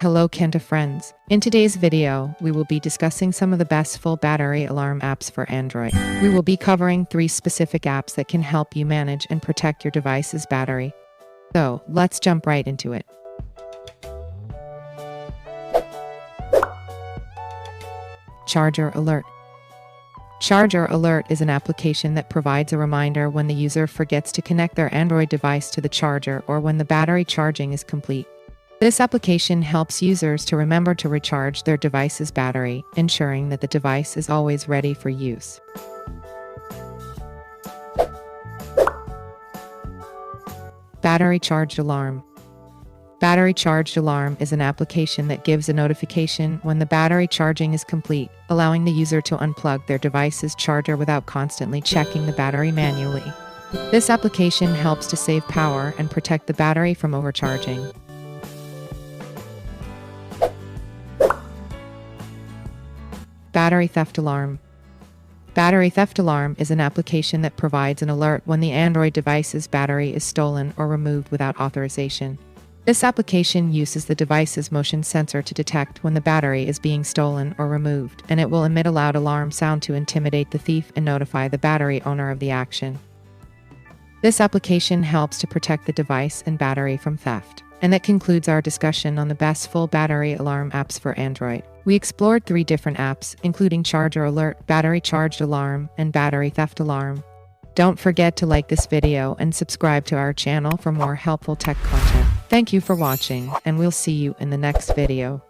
Hello Kenta friends. In today's video, we will be discussing some of the best full battery alarm apps for Android. We will be covering 3 specific apps that can help you manage and protect your device's battery. So, let's jump right into it. Charger Alert. Charger Alert is an application that provides a reminder when the user forgets to connect their Android device to the charger or when the battery charging is complete. This application helps users to remember to recharge their device's battery, ensuring that the device is always ready for use. Battery Charged Alarm. Battery Charged Alarm is an application that gives a notification when the battery charging is complete, allowing the user to unplug their device's charger without constantly checking the battery manually. This application helps to save power and protect the battery from overcharging. Battery Theft Alarm. Battery Theft Alarm is an application that provides an alert when the Android device's battery is stolen or removed without authorization. This application uses the device's motion sensor to detect when the battery is being stolen or removed, and it will emit a loud alarm sound to intimidate the thief and notify the battery owner of the action. This application helps to protect the device and battery from theft. And that concludes our discussion on the best full battery alarm apps for Android. We explored 3 different apps, including Charger Alert, Battery Charged Alarm, and Battery Theft Alarm. Don't forget to like this video and subscribe to our channel for more helpful tech content. Thank you for watching, and we'll see you in the next video.